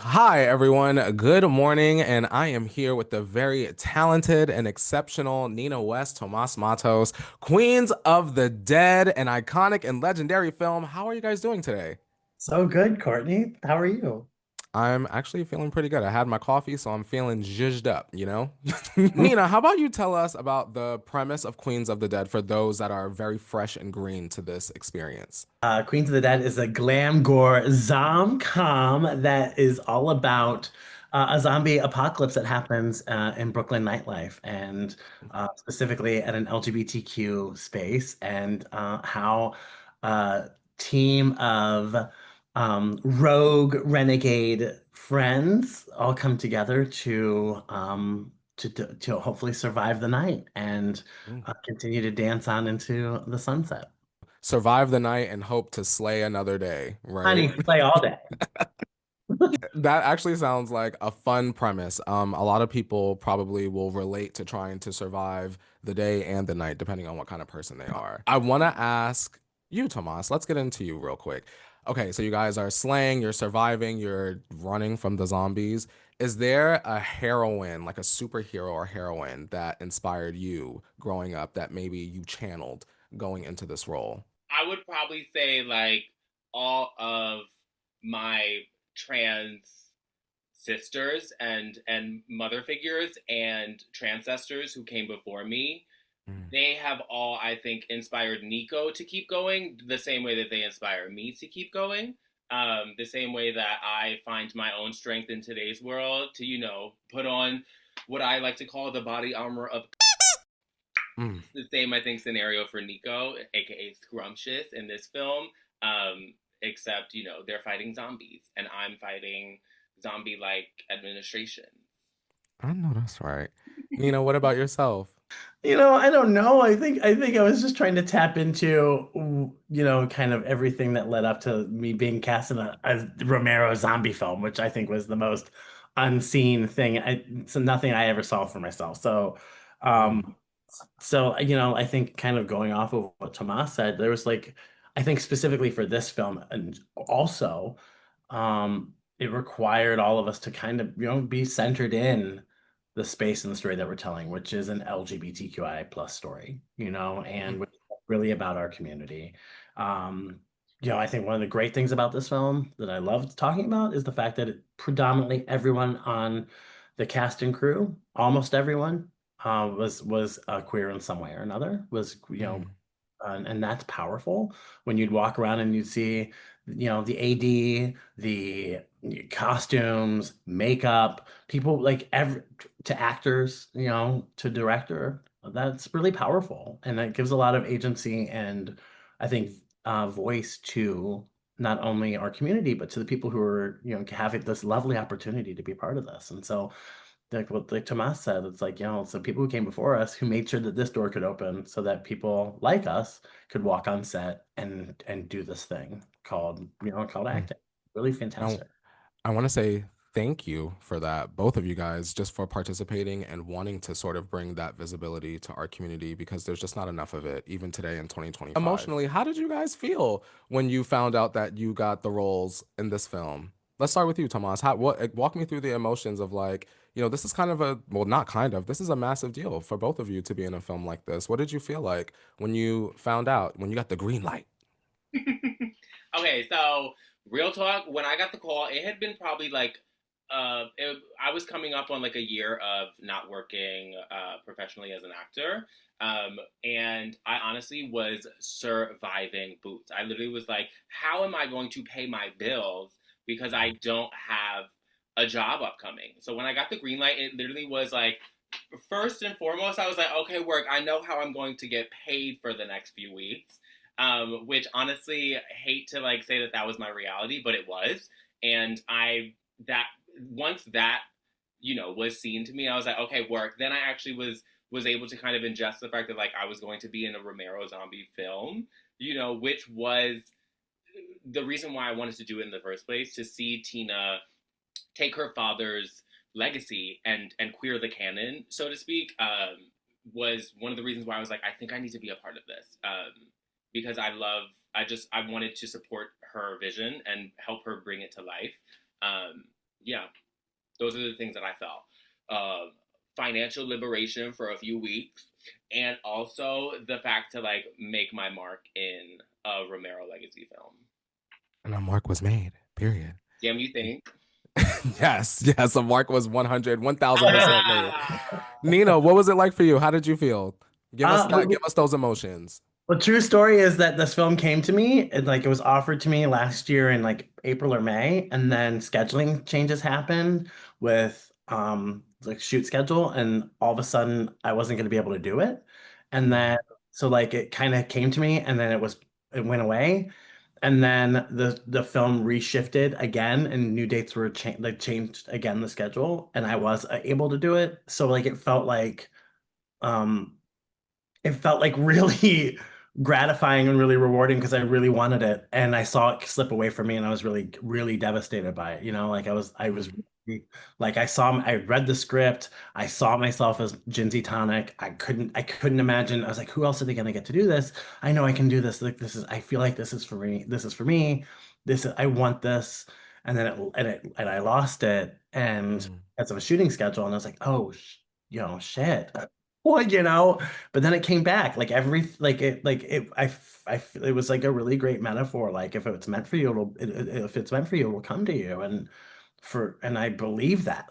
Hi, everyone. Good morning. And I am here with the very talented and exceptional Nina West, Tomas Matos, Queens of the Dead, an iconic and legendary film. How are you guys doing today? So good, Courtney. How are you? I'm actually feeling pretty good. I had my coffee, so I'm feeling zhuzhed up? Nina, how about you tell us about the premise of Queens of the Dead for those that are very fresh and green to this experience? Queens of the Dead is a glam gore zom-com that is all about a zombie apocalypse that happens in Brooklyn nightlife and specifically at an LGBTQ space and how a team of rogue renegade friends all come together to hopefully survive the night and continue to dance on into the sunset. Survive the night and hope to slay another day, right? Honey, play all day. That actually sounds like a fun premise. A lot of people probably will relate to trying to survive the day and the night, depending on what kind of person they are. I want to ask you, Tomas, let's get into you real quick. Okay, so you guys are slaying, you're surviving, you're running from the zombies. Is there a heroine, like a superhero or heroine, that inspired you growing up that maybe you channeled going into this role? I would probably say like all of my trans sisters and mother figures and transcestors who came before me, Mm, they have all, I think, inspired Nico to keep going the same way that they inspire me to keep going. The same way that I find my own strength in today's world to, put on what I like to call the body armor of. mm. It's the same, I think, scenario for Nico, aka Scrumptious, in this film. Except, they're fighting zombies, and I'm fighting zombie-like administration. I know that's right. Nina, what about yourself? I don't know. I think I was just trying to tap into, kind of everything that led up to me being cast in a Romero zombie film, which I think was the most unseen thing. So nothing I ever saw for myself. Mm, Um, so I think kind of going off of what Tomas said, there was like, I think specifically for this film, and also, it required all of us to kind of, be centered in the space and the story that we're telling, which is an LGBTQI plus story, and mm, which is really about our community. Um, I think one of the great things about this film that I loved talking about is the fact that predominantly everyone on the cast and crew, almost everyone, was queer in some way or another. mm, And that's powerful when you'd walk around and you'd see, the AD, the costumes, makeup, people like every to actors, to director. That's really powerful, and it gives a lot of agency and I think voice to not only our community but to the people who are having this lovely opportunity to be part of this. And so like Tomas said, it's like, so people who came before us who made sure that this door could open so that people like us could walk on set and do this thing called mm. acting. Really I, fantastic. I want to say thank you for that, both of you guys, just for participating and wanting to sort of bring that visibility to our community because there's just not enough of it, even today in 2025. Emotionally, how did you guys feel when you found out that you got the roles in this film? Let's start with you, Tomas. Walk me through the emotions of like, this is kind of well, not kind of, this is a massive deal for both of you to be in a film like this. What did you feel like when you found out, when you got the green light? Okay, so real talk, when I got the call, it had been probably like I was coming up on like a year of not working professionally as an actor. And I honestly was surviving Boots. I literally was like, how am I going to pay my bills because I don't have a job upcoming? So when I got the green light, it literally was like, first and foremost, I was like, okay, work, I know how I'm going to get paid for the next few weeks. Which honestly, hate to like say that that was my reality, but it was. And that once that was seen to me, I was like, okay, work. Then I actually was able to kind of ingest the fact that like I was going to be in a Romero zombie film, which was the reason why I wanted to do it in the first place, to see Tina take her father's legacy and queer the canon, so to speak, was one of the reasons why I was like, I think I need to be a part of this, because I wanted to support her vision and help her bring it to life. Yeah, those are the things that I felt. Financial liberation for a few weeks, and also the fact to like make my mark in a Romero legacy film. And a mark was made, period. Damn, you think? Yes, yes, a mark was 100, 1000% made. Ah! Nina, what was it like for you? How did you feel? Give us that, Well, give us those emotions. the true story is that this film came to me and like it was offered to me last year in like April or May, and then scheduling changes happened with like shoot schedule, and all of a sudden I wasn't going to be able to do it. And then so like it kind of came to me and then it went away. And then the film reshifted again and new dates were changed again the schedule and I was able to do it. So like um it felt like really gratifying and really rewarding because I really wanted it and I saw it slip away from me and I was really really devastated by it. You know, like I was Mhm. really, like I read the script, I saw myself as Jinsey Tonic. I couldn't imagine. I was like, who else are they gonna get to do this? I know I can do this. Like this is I feel like this is for me. This is for me. I want this. And then and I lost it and Mhm. as of a shooting schedule and I was like, oh shit. What, you know? But then it came back like it was like a really great metaphor. Like if it's meant for you, if it's meant for you, it will come to you. And I believe that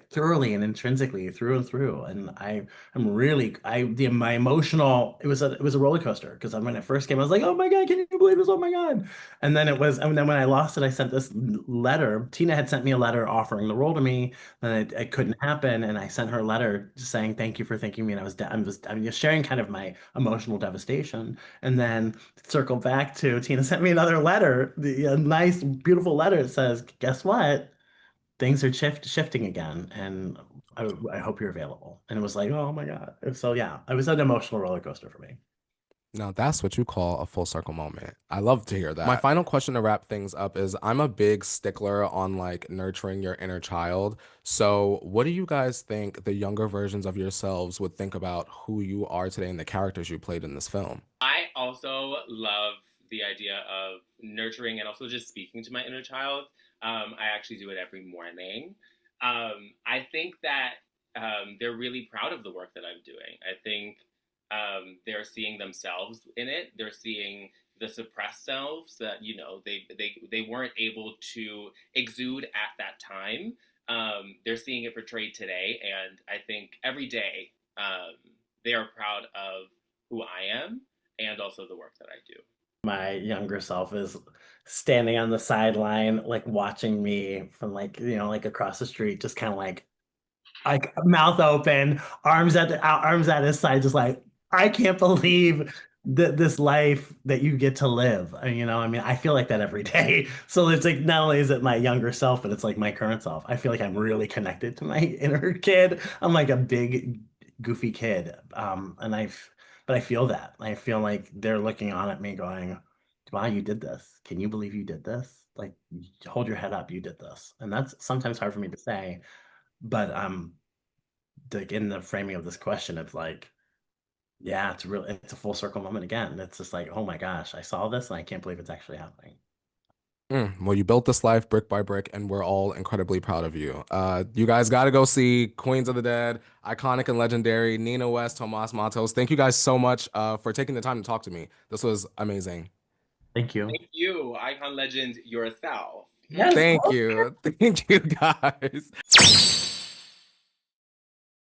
thoroughly and intrinsically through and through. And I'm really my emotional it was a roller coaster because when it first came, I was like, oh my God, can you believe this? Oh my God. And then when I lost it, I sent this letter. Tina had sent me a letter offering the role to me, and it couldn't happen. And I sent her a letter just saying thank you for thinking of me. And I'm just sharing kind of my emotional devastation. And then circle back to Tina sent me another letter, a nice, beautiful letter. It says, "Guess what? Things are shifting again, and I hope you're available." And it was like, oh my God. So yeah, it was an emotional roller coaster for me. Now that's what you call a full circle moment. I love to hear that. My final question to wrap things up is I'm a big stickler on like nurturing your inner child. So, what do you guys think the younger versions of yourselves would think about who you are today and the characters you played in this film? I also love the idea of nurturing and also just speaking to my inner child. I actually do it every morning. I think that they're really proud of the work that I'm doing. I think they're seeing themselves in it. They're seeing the suppressed selves that they weren't able to exude at that time. They're seeing it portrayed today, and I think every day they are proud of who I am and also the work that I do. My younger self is standing on the sideline, like watching me from like across the street, just kind of like mouth open, arms at his side, just like I can't believe this life that you get to live. I mean, I feel like that every day. So it's like not only is it my younger self, but it's like my current self. I feel like I'm really connected to my inner kid. I'm like a big goofy kid, but I feel that. I feel like they're looking on at me, going, "Wow, you did this. Can you believe you did this? Like, hold your head up, you did this." And that's sometimes hard for me to say, but like in the framing of this question, it's like, yeah, it's a full circle moment again. It's just like, oh my gosh, I saw this and I can't believe it's actually happening. Well, you built this life brick by brick, and we're all incredibly proud of you. You guys got to go see Queens of the Dead, iconic and legendary Nina West, Tomas Matos. Thank you guys so much for taking the time to talk to me. This was amazing. Thank you. Thank you, icon legend yourself. Yes. Thank you. Thank you, guys.